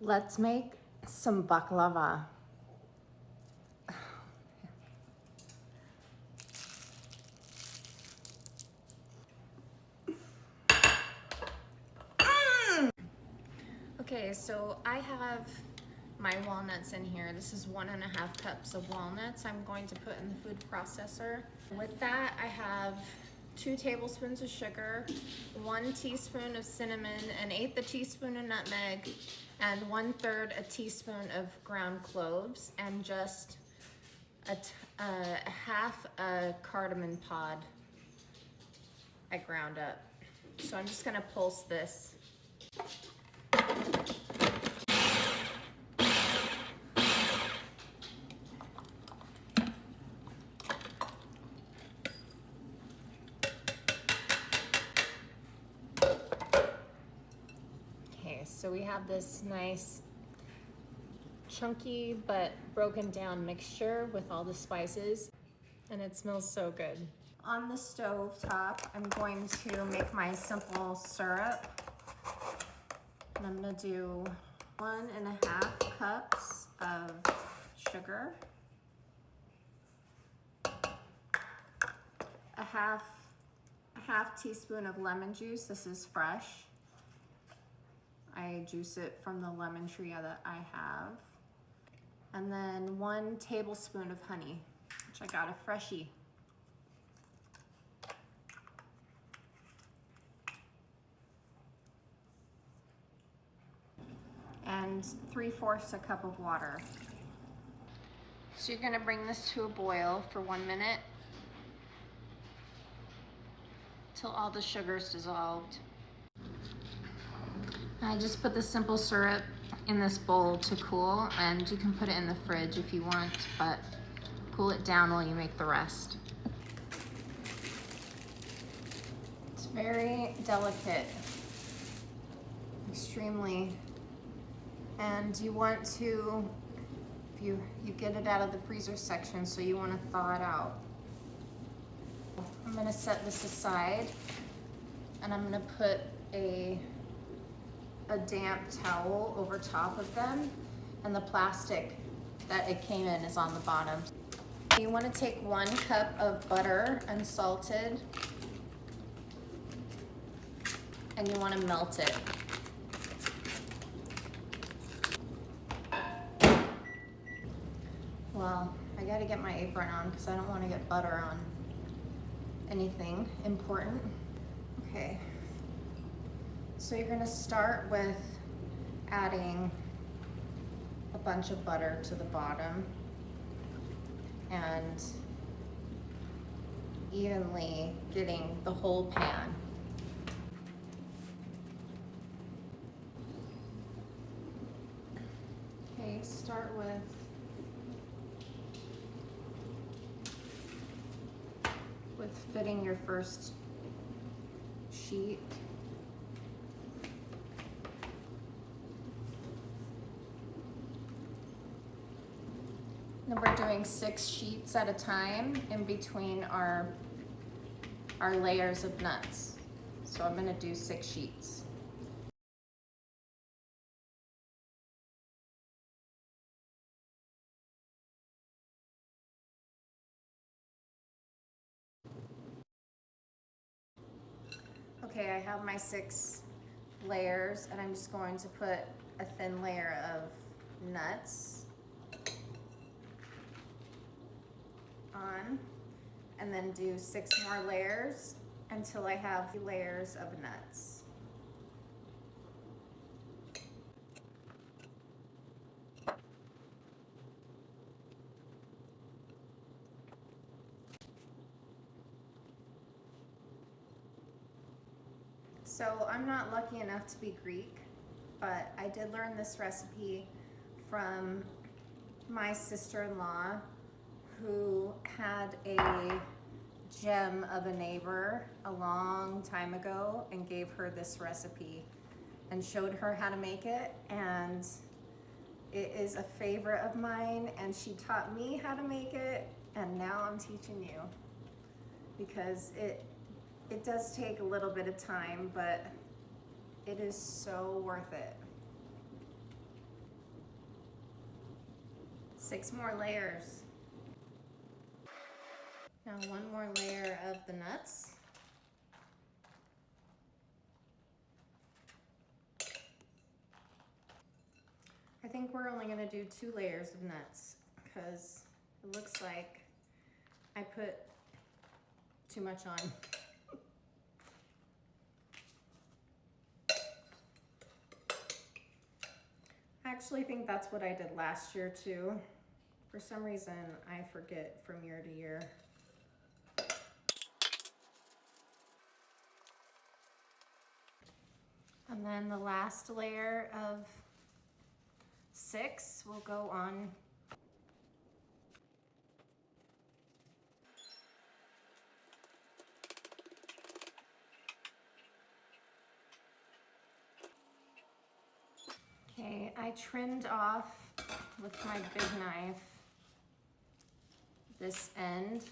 Let's make some baklava. Okay, so I have my walnuts in here. This is 1.5 cups of walnuts I'm going to put in the food processor. With that, I have 2 tablespoons of sugar, 1 teaspoon of cinnamon, 1/8 a teaspoon of nutmeg, and 1/3 a teaspoon of ground cloves, and just a half a cardamom pod I ground up. So I'm just gonna pulse this. Okay, so we have this nice chunky but broken down mixture with all the spices, and it smells so good. On the stove top, I'm going to make my simple syrup. And I'm gonna do 1.5 cups of sugar, a half teaspoon of lemon juice. This is fresh. I juice it from the lemon tree that I have. And then 1 tablespoon of honey, which I got a freshie. And 3/4 a cup of water. So you're gonna bring this to a boil for 1 minute till all the sugar's dissolved. I just put the simple syrup in this bowl to cool, and you can put it in the fridge if you want, but cool it down while you make the rest. It's very delicate, extremely, and you want to, you get it out of the freezer section, so you want to thaw it out. I'm gonna set this aside, and I'm gonna put a damp towel over top of them, and the plastic that it came in is on the bottom. You want to take 1 cup of butter, unsalted, and you want to melt it. Well, I gotta get my apron on because I don't want to get butter on anything important. Okay. So you're gonna start with adding a bunch of butter to the bottom and evenly getting the whole pan. Okay, start with fitting your first sheet. Then we're doing 6 sheets at a time in between our layers of nuts. So I'm gonna do 6 sheets. Okay, I have my 6 layers, and I'm just going to put a thin layer of nuts on, and then do 6 more layers until I have layers of nuts. So I'm not lucky enough to be Greek, but I did learn this recipe from my sister-in-law, who had a gem of a neighbor a long time ago and gave her this recipe and showed her how to make it, and it is a favorite of mine, and she taught me how to make it, and now I'm teaching you, because it does take a little bit of time, but it is so worth it. 6 more layers. Now 1 more layer of the nuts. I think we're only gonna do 2 layers of nuts because it looks like I put too much on. I actually think that's what I did last year too. For some reason, I forget from year to year. And then the last layer of 6 will go on. Okay, I trimmed off with my big knife this end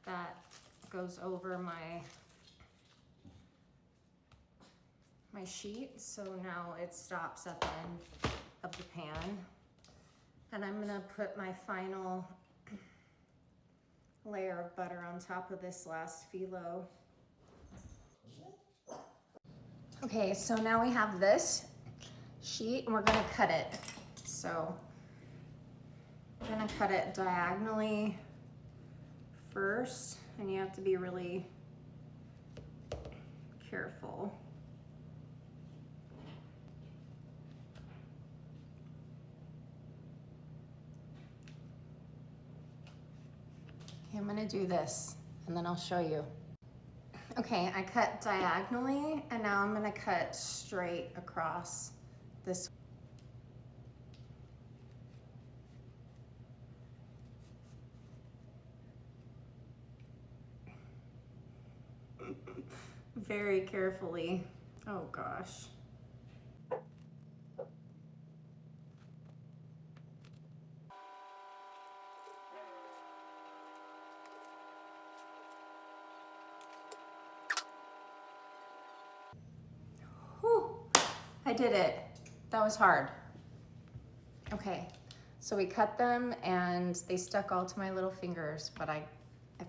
that goes over my sheet, so now it stops at the end of the pan. And I'm gonna put my final layer of butter on top of this last phyllo. Okay, so now we have this sheet and we're gonna cut it. So we're gonna cut it diagonally first, and you have to be really careful. Okay, I'm gonna do this and then I'll show you. Okay, I cut diagonally and now I'm gonna cut straight across this. Very carefully. Oh gosh. Whew, I did it. That was hard. Okay, so we cut them and they stuck all to my little fingers, but I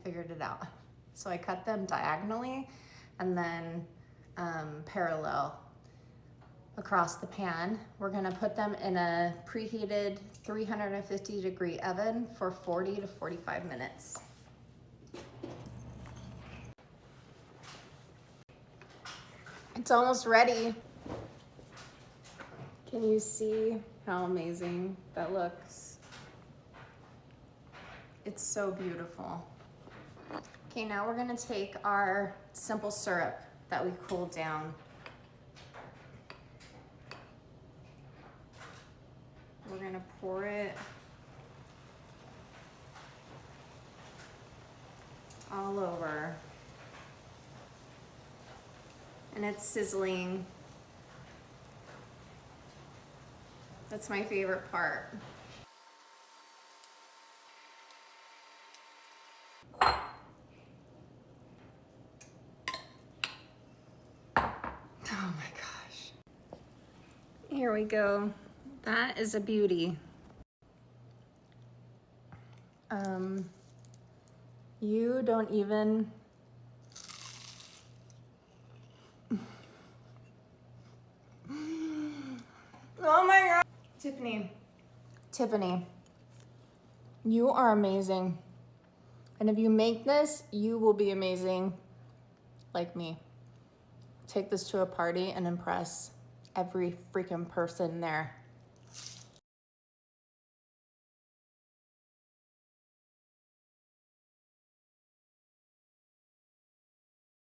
figured it out. So I cut them diagonally and then parallel across the pan. We're gonna put them in a preheated 350-degree oven for 40 to 45 minutes. It's almost ready. Can you see how amazing that looks? It's so beautiful. Okay, now we're gonna take our simple syrup that we cooled down. We're gonna pour it all over. And it's sizzling. That's my favorite part. Oh my gosh. Here we go. That is a beauty. You don't even... Oh my God. Tiffany, you are amazing. And if you make this, you will be amazing like me. Take this to a party and impress every freaking person there.